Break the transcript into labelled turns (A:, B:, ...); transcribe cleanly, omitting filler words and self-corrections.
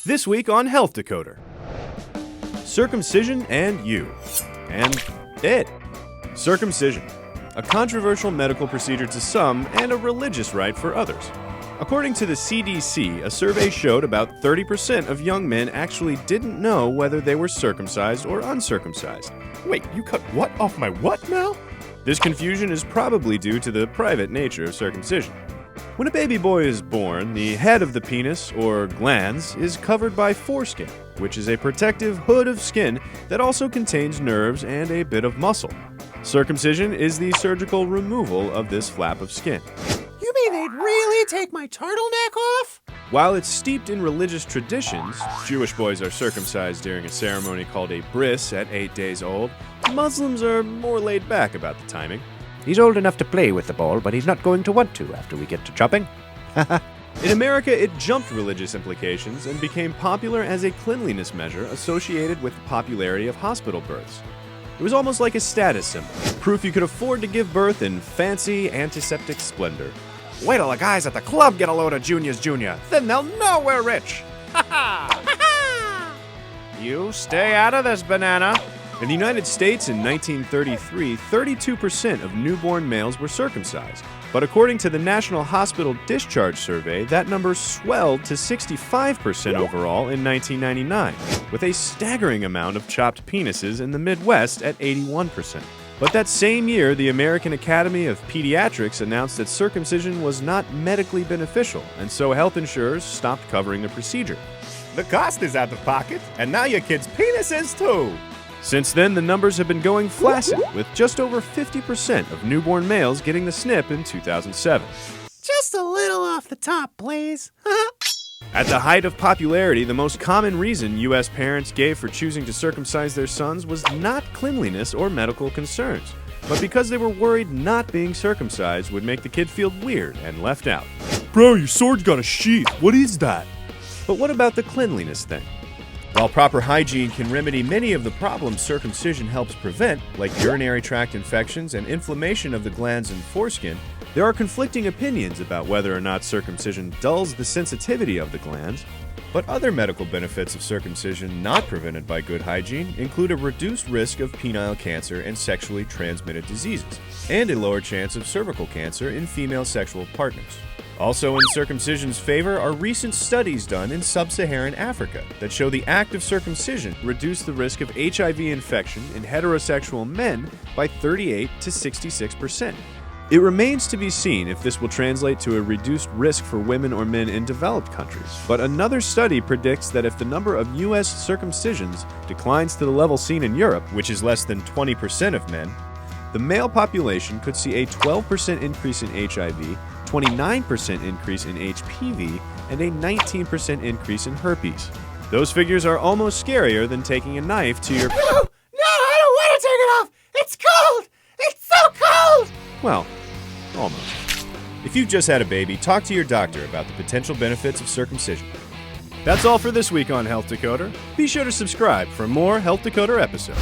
A: This week on Health Decoder. Circumcision and you. And it. Circumcision. A controversial medical procedure to some and a religious rite for others. According to the CDC, a survey showed about 30% of young men actually didn't know whether they were circumcised or uncircumcised.
B: Wait, you cut what off my what now?
A: This confusion is probably due to the private nature of circumcision. When a baby boy is born, the head of the penis, or glans, is covered by foreskin, which is a protective hood of skin that also contains nerves and a bit of muscle. Circumcision is the surgical removal of this flap of skin.
B: You mean they'd really take my turtleneck off?
A: While it's steeped in religious traditions, Jewish boys are circumcised during a ceremony called a bris at 8 days old, Muslims are more laid back about the timing.
C: He's old enough to play with the ball, but he's not going to want to after we get to chopping.
A: In America, it jumped religious implications and became popular as a cleanliness measure associated with the popularity of hospital births. It was almost like a status symbol, proof you could afford to give birth in fancy antiseptic splendor.
B: Wait till the guys at the club get a load of Junior's Junior, then they'll know we're rich.
A: You stay out of this, banana. In the United States in 1933, 32% of newborn males were circumcised. But according to the National Hospital Discharge Survey, that number swelled to 65% overall in 1999, with a staggering amount of chopped penises in the Midwest at 81%. But that same year, the American Academy of Pediatrics announced that circumcision was not medically beneficial, and so health insurers stopped covering the procedure.
B: The cost is out of pocket, and now your kid's penis is too.
A: Since then, the numbers have been going flaccid, with just over 50% of newborn males getting the snip in 2007.
B: Just a little off the top, please.
A: At the height of popularity, the most common reason U.S. parents gave for choosing to circumcise their sons was not cleanliness or medical concerns, but because they were worried not being circumcised would make the kid feel weird and left out.
B: Bro, your sword's got a sheath. What is that?
A: But what about the cleanliness thing? While proper hygiene can remedy many of the problems circumcision helps prevent, like urinary tract infections and inflammation of the glands and foreskin, there are conflicting opinions about whether or not circumcision dulls the sensitivity of the glands. But other medical benefits of circumcision not prevented by good hygiene include a reduced risk of penile cancer and sexually transmitted diseases, and a lower chance of cervical cancer in female sexual partners. Also in circumcision's favor are recent studies done in sub-Saharan Africa that show the act of circumcision reduced the risk of HIV infection in heterosexual men by 38 to 66%. It remains to be seen if this will translate to a reduced risk for women or men in developed countries, but another study predicts that if the number of U.S. circumcisions declines to the level seen in Europe, which is less than 20% of men, the male population could see a 12% increase in HIV, 29% increase in HPV, and a 19% increase in herpes. Those figures are almost scarier than taking a knife to your...
B: No, I don't want to take it off! It's cold! It's so cold!
A: Well, almost. If you've just had a baby, talk to your doctor about the potential benefits of circumcision. That's all for this week on Health Decoder. Be sure to subscribe for more Health Decoder episodes.